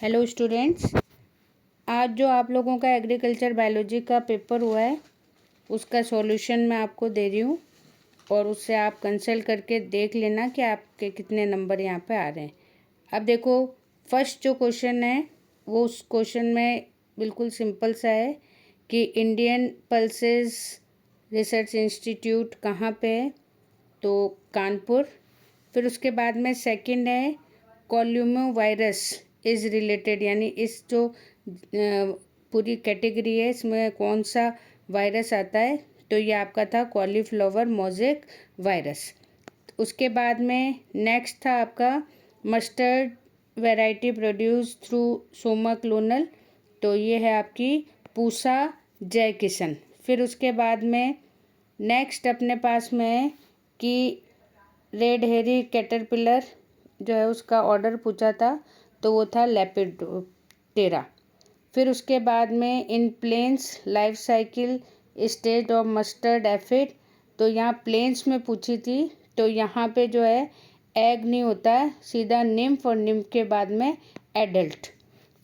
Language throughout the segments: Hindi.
हेलो स्टूडेंट्स, आज जो आप लोगों का एग्रीकल्चर बायोलॉजी का पेपर हुआ है उसका सॉल्यूशन मैं आपको दे रही हूँ और उससे आप कंसल्ट करके देख लेना कि आपके कितने नंबर यहाँ पे आ रहे हैं। अब देखो, फर्स्ट जो क्वेश्चन है वो उस क्वेश्चन में बिल्कुल सिंपल सा है कि इंडियन पल्सेस रिसर्च इंस्टीट्यूट कहाँ पे है, तो कानपुर। फिर उसके बाद में सेकंड है कॉल्यूमो वायरस इज़ रिलेटेड, यानी इस जो पूरी कैटेगरी है इसमें कौन सा वायरस आता है, तो ये आपका था कॉलीफ्लावर मोज़ेक वायरस। उसके बाद में नेक्स्ट था आपका mustard variety produce through Soma clonal, तो ये है आपकी पूसा जय किशन। फिर उसके बाद में नेक्स्ट अपने पास में है कि रेड हेरी कैटरपिलर जो है उसका ऑर्डर पूछा था, तो वो था लेपिडोप्टेरा। फिर उसके बाद में in plains life cycle stage of mustard aphid, तो यहाँ प्लेन्स में पूछी थी, तो यहाँ पे जो है एग नहीं होता है, सीधा निम्फ और निम्फ के बाद में एडल्ट।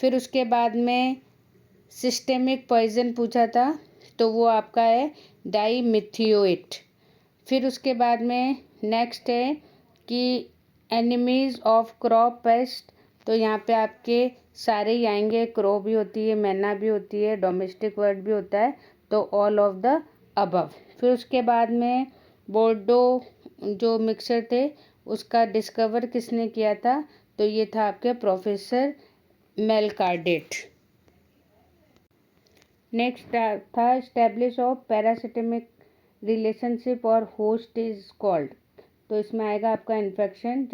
फिर उसके बाद में सिस्टेमिक पॉइजन पूछा था, तो वो आपका है डाईमिथियोएट। फिर उसके बाद में नेक्स्ट है कि एनिमीज़ ऑफ क्रॉप पेस्ट, तो यहाँ पे आपके सारे ही आएंगे, क्रो भी होती है, मैना भी होती है, डोमेस्टिक वर्ड भी होता है, तो ऑल ऑफ द अबव। फिर उसके बाद में बोर्डो जो मिक्सचर थे उसका डिस्कवर किसने किया था, तो ये था आपके प्रोफेसर मेलकार्डेट। नेक्स्ट था एस्टेब्लिश ऑफ पैरासिटेमिक रिलेशनशिप और होस्ट इज कॉल्ड, तो इसमें आएगा आपका इन्फेक्शन।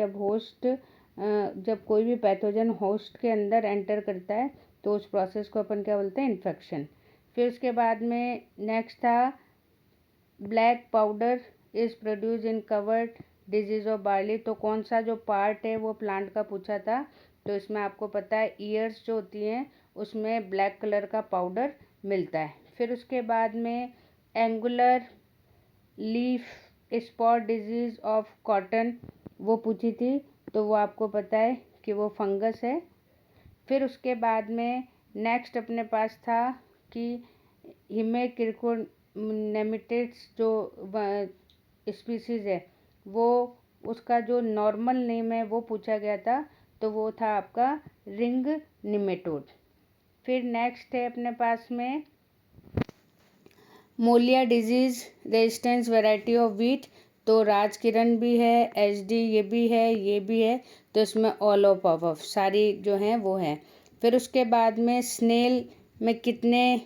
जब कोई भी पैथोजन होस्ट के अंदर एंटर करता है तो उस प्रोसेस को अपन क्या बोलते हैं, इन्फेक्शन। फिर उसके बाद में नेक्स्ट था black powder is produce in covered disease of barley, तो कौन सा जो पार्ट है वो प्लांट का पूछा था, तो इसमें आपको पता है ईयर्स जो होती हैं उसमें ब्लैक कलर का पाउडर मिलता है। फिर उसके बाद में angular leaf spot disease of cotton वो पूछी थी, तो वो आपको पता है कि वो फंगस है। फिर उसके बाद में नेक्स्ट अपने पास था कि हिमेकिरको नेमेटिड्स जो स्पीसीज़ है वो उसका जो नॉर्मल नेम है वो पूछा गया था, तो वो था आपका रिंग निमेटोड। फिर नेक्स्ट है अपने पास में molya disease resistance variety of wheat, तो राजकिरण भी है, एचडी ये भी है, ये भी है, तो इसमें ऑल ऑफ अबव सारी जो हैं वो हैं। फिर उसके बाद में स्नेल में कितने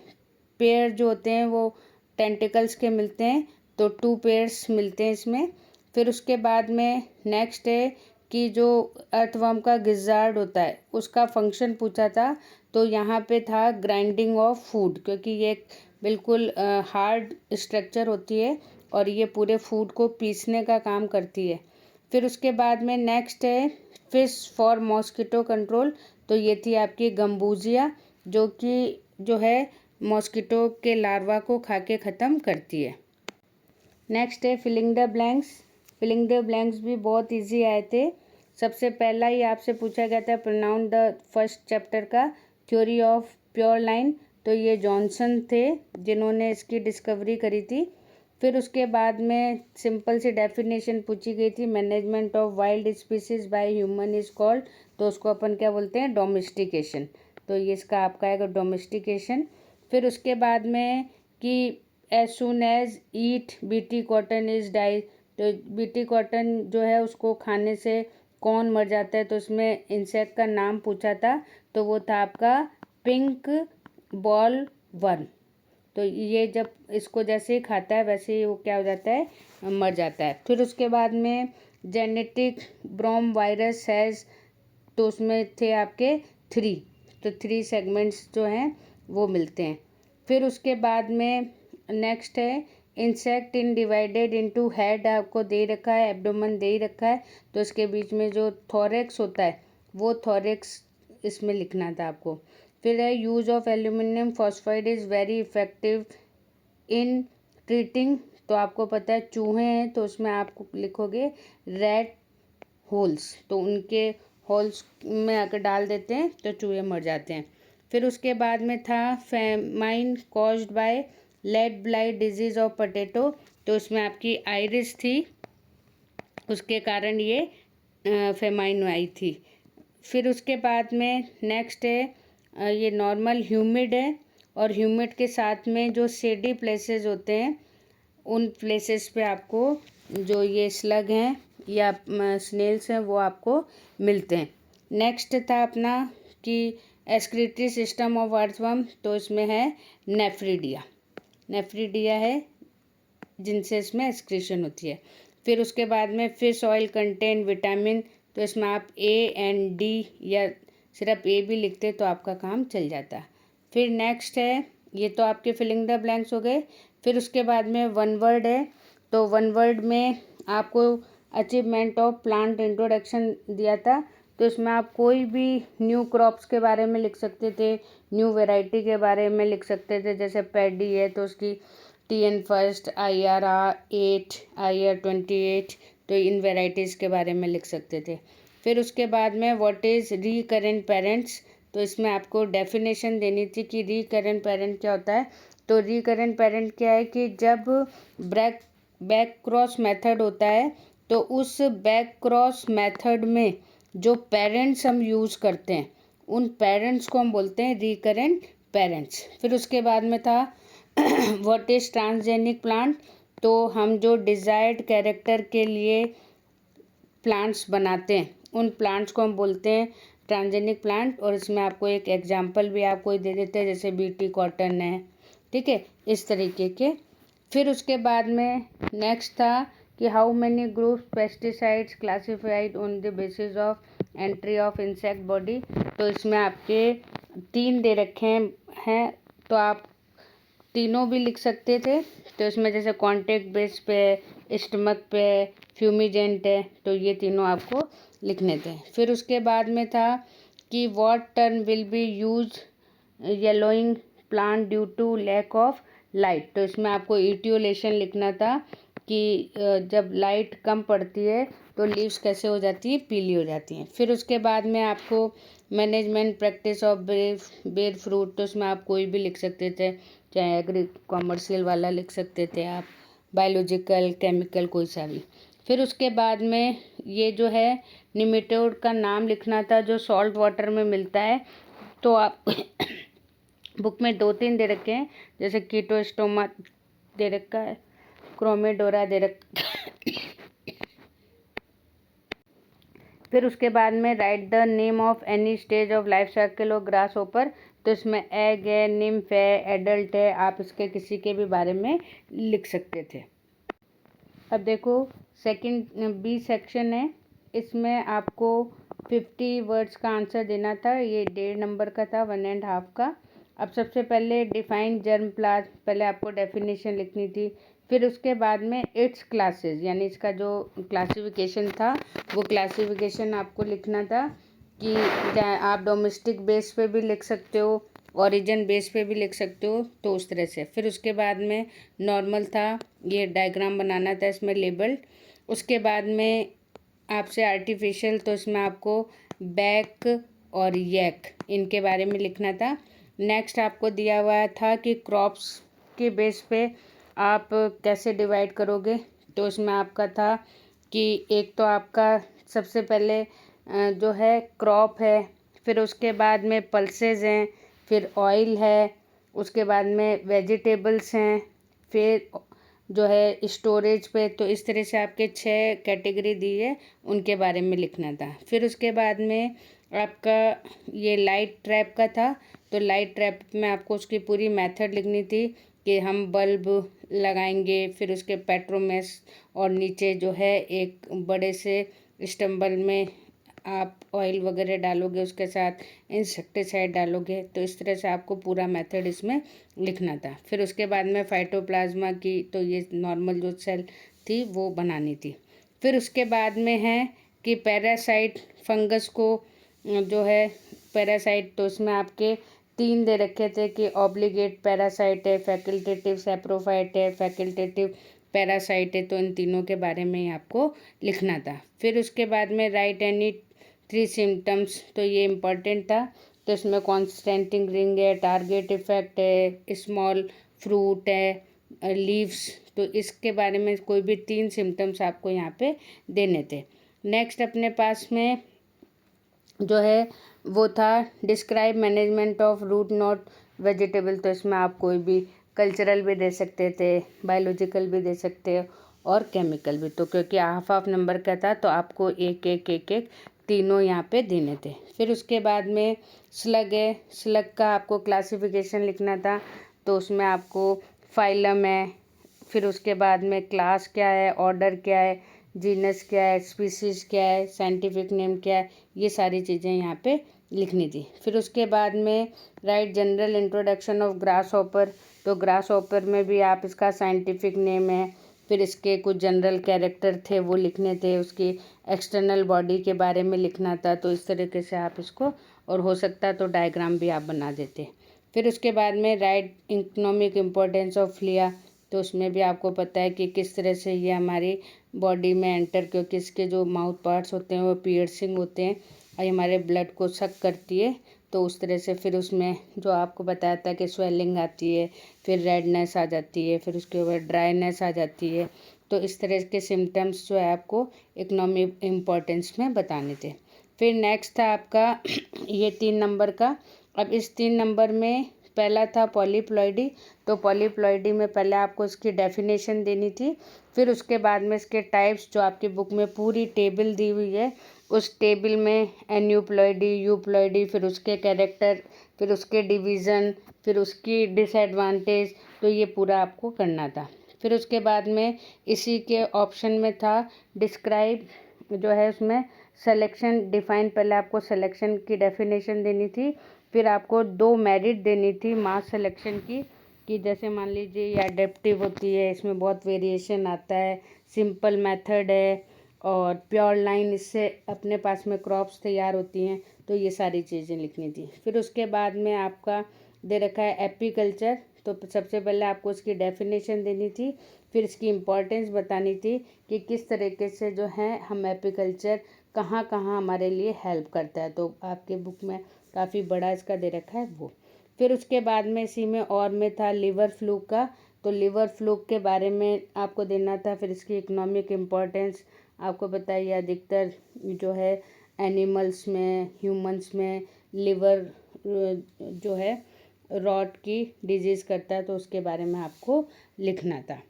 पेयर जो होते हैं वो टेंटिकल्स के मिलते हैं, तो 2 पेयर्स मिलते हैं इसमें। फिर उसके बाद में नेक्स्ट है कि जो अर्थवर्म का गिजार्ड होता है उसका फंक्शन पूछा था, तो यहाँ पे था ग्राइंडिंग ऑफ फूड, क्योंकि ये बिल्कुल हार्ड स्ट्रक्चर होती है और ये पूरे फूड को पीसने का काम करती है। फिर उसके बाद में नेक्स्ट है फिश फॉर मॉस्किटो कंट्रोल, तो ये थी आपकी गम्बूजिया जो कि जो है मॉस्किटो के लार्वा को खा के ख़त्म करती है। नेक्स्ट है filling the blanks. Filling the blanks भी बहुत इजी आए थे। सबसे पहला ही आपसे पूछा गया था प्रोनाउंस द फर्स्ट चैप्टर का थ्योरी ऑफ प्योर लाइन, तो ये जॉनसन थे जिन्होंने इसकी डिस्कवरी करी थी। फिर उसके बाद में सिंपल सी डेफिनेशन पूछी गई थी, management of wild species by human is called, तो उसको अपन क्या बोलते हैं, डोमेस्टिकेशन, तो ये इसका आपका है डोमेस्टिकेशन। फिर उसके बाद में कि as soon as it BT cotton is die, तो बीटी कॉटन जो है उसको खाने से कौन मर जाता है, तो इसमें इंसेक्ट का नाम पूछा था, तो वो था आपका पिंक बॉल वर्म। तो ये जब इसको जैसे ही खाता है वैसे ही वो क्या हो जाता है, मर जाता है। फिर उसके बाद में जेनेटिक ब्रोम वायरस हैज़, तो उसमें थे आपके 3, तो 3 सेगमेंट्स जो हैं वो मिलते हैं। फिर उसके बाद में नेक्स्ट है इंसेक्ट इन डिवाइडेड इनटू हेड, आपको दे रखा है, एब्डोमेन दे ही रखा है, तो इसके बीच में जो थोरेक्स होता है वो थोरेक्स इसमें लिखना था आपको। फिर है use of aluminium phosphide is very effective in treating, तो आपको पता है चूहे हैं तो उसमें आप लिखोगे रेड होल्स, तो उनके होल्स में अगर डाल देते हैं तो चूहे मर जाते हैं। फिर उसके बाद में था famine caused by late blight disease of potato, तो उसमें आपकी आयरिस थी, उसके कारण ये फेमाइन आई थी। फिर उसके बाद में नेक्स्ट है ये नॉर्मल ह्यूमिड है, और ह्यूमिड के साथ में जो शेडी प्लेसेस होते हैं उन प्लेसेस पे आपको जो ये स्लग हैं या स्नेल्स हैं वो आपको मिलते हैं। नेक्स्ट था अपना कि एक्सक्रीटरी सिस्टम ऑफ अर्थवर्म, तो इसमें है नेफ्रिडिया, नेफ्रिडिया है जिनसे इसमें एक्सक्रीशन होती है। फिर उसके बाद में फिश ऑयल कंटेन विटामिन, तो इसमें आप ए एंड डी या सिर्फ ए भी लिखते तो आपका काम चल जाता। फिर नेक्स्ट है, ये तो आपके फिलिंग द ब्लैंक्स हो गए। फिर उसके बाद में वन वर्ड है, तो वन वर्ड में आपको अचीवमेंट ऑफ प्लांट इंट्रोडक्शन दिया था, तो इसमें आप कोई भी न्यू क्रॉप्स के बारे में लिख सकते थे, न्यू वैरायटी के बारे में लिख सकते थे। जैसे पैडी है तो उसकी TN फर्स्ट, IR8, IR28, तो इन वेराइटीज़ के बारे में लिख सकते थे। फिर उसके बाद में व्हाट इज़ रिकरेंट पेरेंट्स, तो इसमें आपको डेफिनेशन देनी थी कि रिकरेंट पेरेंट क्या होता है। तो रिकरेंट पेरेंट क्या है कि जब बैक क्रॉस मेथड होता है तो उस बैक क्रॉस मेथड में जो पेरेंट्स हम यूज़ करते हैं उन पेरेंट्स को हम बोलते हैं रिकरेंट पेरेंट्स। फिर उसके बाद में था व्हाट इज़ ट्रांसजेनिक प्लांट, तो हम जो डिज़ायर्ड कैरेक्टर के लिए प्लांट्स बनाते हैं उन प्लांट्स को हम बोलते हैं ट्रांसजेनिक प्लांट, और इसमें आपको एक एग्जांपल भी आपको दे देते हैं जैसे BT कॉटन है, ठीक है, इस तरीके के। फिर उसके बाद में नेक्स्ट था कि how many groups pesticides classified on the basis of entry of insect body, तो इसमें आपके 3 दे रखे हैं, तो आप तीनों भी लिख सकते थे। तो इसमें जैसे कॉन्टेक्ट बेस पे, स्टमक पे, फ्यूमिजेंट है, तो ये तीनों आपको लिखने थे। फिर उसके बाद में था कि what term will be use yellowing plant due to lack of light, तो इसमें आपको इटियोलेशन लिखना था कि जब लाइट कम पड़ती है तो लीव्स कैसे हो जाती है, पीली हो जाती हैं। फिर उसके बाद में आपको मैनेजमेंट प्रैक्टिस ऑफ बेर फ्रूट, तो उसमें आप कोई भी लिख सकते थे, चाहे एग्री कॉमर्शियल वाला लिख सकते थे आप, बायोलॉजिकल, केमिकल, कोई सा भी। फिर उसके बाद में ये जो है निमेटोड का नाम लिखना था जो सॉल्ट वाटर में मिलता है, तो आप बुक में 2-3 दे रखे हैं, जैसे कीटोस्टोमा दे रखा है, क्रोमेडोरा दे रखा फिर उसके बाद में right the name of any stage of life cycle of grass hopper, तो इसमें एग है, निम्फ है, एडल्ट है, आप इसके किसी के भी बारे में लिख सकते थे। अब देखो सेकंड बी सेक्शन है, इसमें आपको 50 वर्ड्स का आंसर देना था, ये 1.5 नंबर का था, 1.5 का। अब सबसे पहले डिफाइन जर्म प्लाज्म, पहले आपको डेफिनेशन लिखनी थी। फिर उसके बाद में इट्स क्लासेस, यानी इसका जो क्लासिफिकेशन था वो क्लासिफिकेशन आपको लिखना था कि आप डोमेस्टिक बेस पे भी लिख सकते हो, ओरिजिन बेस पे भी लिख सकते हो, तो उस तरह से। फिर उसके बाद में नॉर्मल था, ये डायग्राम बनाना था इसमें लेबल। उसके बाद में आपसे आर्टिफिशियल, तो इसमें आपको बैक और यैक इनके बारे में लिखना था। नेक्स्ट आपको दिया हुआ था कि क्रॉप्स के बेस पे आप कैसे डिवाइड करोगे, तो इसमें आपका था कि एक तो आपका सबसे पहले जो है क्रॉप है, फिर उसके बाद में पल्सेस हैं, फिर ऑयल है, उसके बाद में वेजिटेबल्स हैं, फिर जो है स्टोरेज पे, तो इस तरह से आपके 6 कैटेगरी दी है, उनके बारे में लिखना था। फिर उसके बाद में आपका ये लाइट ट्रैप का था, तो लाइट ट्रैप में आपको उसकी पूरी मेथड लिखनी थी कि हम बल्ब लगाएंगे, फिर उसके पेट्रोमेस, और नीचे जो है एक बड़े से स्टम्बल में आप ऑयल वगैरह डालोगे, उसके साथ इंसेक्टिसाइड डालोगे, तो इस तरह से आपको पूरा मेथड इसमें लिखना था। फिर उसके बाद में फाइटोप्लाज्मा की, तो ये नॉर्मल जो सेल थी वो बनानी थी। फिर उसके बाद में है कि पैरासाइट, फंगस को जो है पैरासाइट, तो इसमें आपके 3 दे रखे थे कि ऑब्लिगेट पैरासाइट है, फैकल्टेटिव सैप्रोफाइट है, फैकल्टेटिव पैरासाइट है, तो इन तीनों के बारे में ही आपको लिखना था। फिर उसके बाद में राइट एनी 3 सिम्टम्स, तो ये इम्पॉर्टेंट था। तो इसमें कॉन्स्टेंटिंग रिंग है, टारगेट इफेक्ट है, स्मॉल फ्रूट है, लीव्स, तो इसके बारे में कोई भी 3 सिम्टम्स आपको यहाँ पे देने थे। नेक्स्ट अपने पास में जो है वो था describe management of root knot vegetable. तो इसमें आप कोई भी कल्चरल भी दे सकते थे, बायोलॉजिकल भी दे सकते हो और केमिकल भी। तो क्योंकि हाफ हाफ नंबर का था तो आपको एक एक एक एक तीनों यहाँ पे देने थे। फिर उसके बाद में स्लग है, स्लग का आपको क्लासिफिकेशन लिखना था। तो उसमें आपको फाइलम है, फिर उसके बाद में क्लास क्या है, ऑर्डर क्या है, जीनस क्या है, स्पीसीज क्या है, साइंटिफिक नेम क्या है, ये सारी चीज़ें यहाँ पे लिखनी थी। फिर उसके बाद में right general introduction of grass hopper. तो ग्रास हॉपर में भी आप इसका साइंटिफिक नेम है, फिर इसके कुछ जनरल कैरेक्टर थे वो लिखने थे, उसकी एक्सटर्नल बॉडी के बारे में लिखना था। तो इस तरीके से आप इसको, और हो सकता तो डायग्राम भी आप बना देते। फिर उसके बाद में right economic importance of Phulia. तो उसमें भी आपको पता है कि किस तरह से ये हमारी बॉडी में एंटर, क्योंकि इसके जो माउथ पार्ट्स होते हैं वो पियर्सिंग होते हैं और ये हमारे ब्लड को सक करती है। तो उस तरह से फिर उसमें जो आपको बताया था कि स्वेलिंग आती है, फिर रेडनेस आ जाती है, फिर उसके बाद ड्राइनेस आ जाती है। तो इस तरह के सिम्टम्स जो है आपको इकोनॉमिक इम्पोर्टेंस में बताने थे। फिर नेक्स्ट था आपका ये 3 नंबर का। अब इस 3 नंबर में पहला था पॉलीप्लॉइडी। तो पॉलीप्लॉइडी में पहले आपको इसकी डेफिनेशन देनी थी, फिर उसके बाद में इसके टाइप्स जो आपकी बुक में पूरी टेबल दी हुई है, उस टेबल में एन्यूप्लॉइडी, यूप्लॉइडी, फिर उसके कैरेक्टर, फिर उसके डिवीज़न, फिर उसकी डिसएडवांटेज, तो ये पूरा आपको करना था। फिर उसके बाद में इसी के ऑप्शन में था डिस्क्राइब, जो है उसमें सिलेक्शन डिफाइन, पहले आपको सिलेक्शन की डेफिनेशन देनी थी, फिर आपको 2 मेरिट देनी थी मास सिलेक्शन की, कि जैसे मान लीजिए ये अडेप्टिव होती है, इसमें बहुत वेरिएशन आता है, सिंपल मेथड है और प्योर लाइन, इससे अपने पास में क्रॉप्स तैयार होती हैं। तो ये सारी चीज़ें लिखनी थी। फिर उसके बाद में आपका दे रखा है एपीकल्चर। तो सबसे पहले आपको इसकी डेफिनेशन देनी थी, फिर इसकी इम्पोर्टेंस बतानी थी कि किस तरीके से जो है हम एपीकल्चर कहाँ कहाँ हमारे लिए हेल्प करता है। तो आपके बुक में काफ़ी बड़ा इसका दे रखा है वो। फिर उसके बाद में इसी में और में था लिवर फ्लूक का। तो लिवर फ्लूक के बारे में आपको देना था। फिर इसकी इकोनॉमिक इम्पोर्टेंस आपको बताइए, अधिकतर जो है एनिमल्स में, ह्यूमंस में लिवर जो है रॉट की डिजीज़ करता है, तो उसके बारे में आपको लिखना था।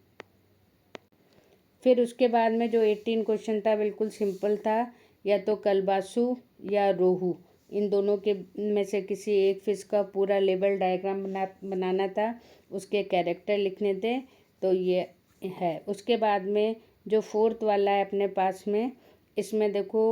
फिर उसके बाद में जो 18 क्वेश्चन था बिल्कुल सिंपल था, या तो कलबासु या रोहू, इन दोनों के में से किसी एक फिश का पूरा लेवल डायग्राम बनाना था, उसके कैरेक्टर लिखने थे। तो ये है। उसके बाद में जो 4th वाला है अपने पास में, इसमें देखो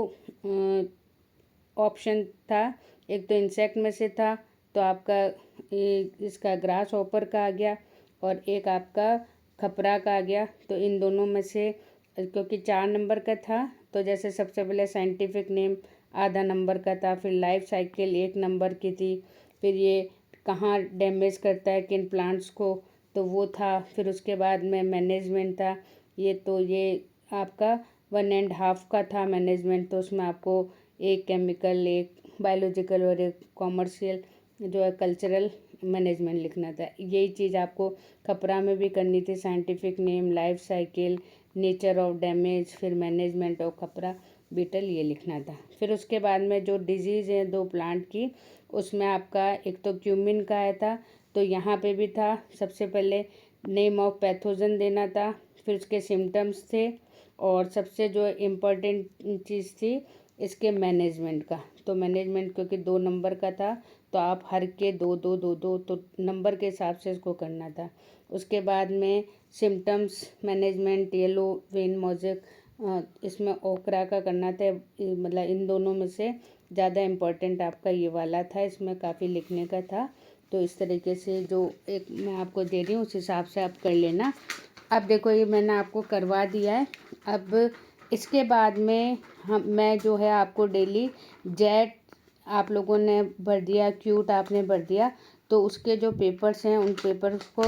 ऑप्शन था, एक तो इंसेक्ट में से था, तो आपका इसका ग्रास हॉपर का आ गया और एक आपका खपरा का आ गया। तो इन दोनों में से, क्योंकि 4 नंबर का था, तो जैसे सबसे पहले साइंटिफिक नेम आधा नंबर का था, फिर लाइफ साइकिल 1 नंबर की थी, फिर ये कहाँ डैमेज करता है किन प्लांट्स को, तो वो था। फिर उसके बाद में मैनेजमेंट था, ये आपका 1.5 का था मैनेजमेंट। तो उसमें आपको एक केमिकल, एक बायोलॉजिकल और एक कॉमर्शियल जो है कल्चरल मैनेजमेंट लिखना था। यही चीज़ आपको खपरा में भी करनी थी, scientific name, life cycle, nature of damage, फिर मैनेजमेंट ऑफ खपरा बीटल, ये लिखना था। फिर उसके बाद में जो डिजीज़ है 2 प्लांट की, उसमें आपका एक तो क्यूमिन का आया था। तो यहाँ पे भी था, सबसे पहले नेम ऑफ पैथोजन देना था, फिर उसके सिम्टम्स थे, और सबसे जो इम्पोर्टेंट चीज़ थी इसके मैनेजमेंट का। तो मैनेजमेंट क्योंकि 2 नंबर का था, तो आप हर के 2-2-2-2 तो नंबर के हिसाब से इसको करना था। उसके बाद में symptoms management, yellow vein mosaic, इसमें ओकरा का करना था। मतलब इन दोनों में से ज़्यादा इम्पोर्टेंट आपका ये वाला था, इसमें काफ़ी लिखने का था। तो इस तरीके से जो एक मैं आपको दे रही हूँ उस हिसाब से आप कर लेना। अब देखो ये मैंने आपको करवा दिया है। अब इसके बाद में मैं जो है आपको डेली जेट आप लोगों ने भर दिया, क्यूट आपने भर दिया, तो उसके जो पेपर्स हैं उन पेपर्स को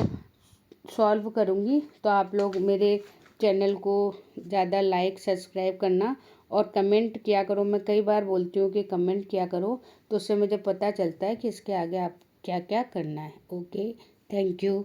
सॉल्व करूँगी। तो आप लोग मेरे चैनल को ज़्यादा लाइक सब्सक्राइब करना और कमेंट किया करो। मैं कई बार बोलती हूँ कि कमेंट किया करो, तो उससे मुझे पता चलता है कि इसके आगे आप क्या क्या करना है। Okay, thank you.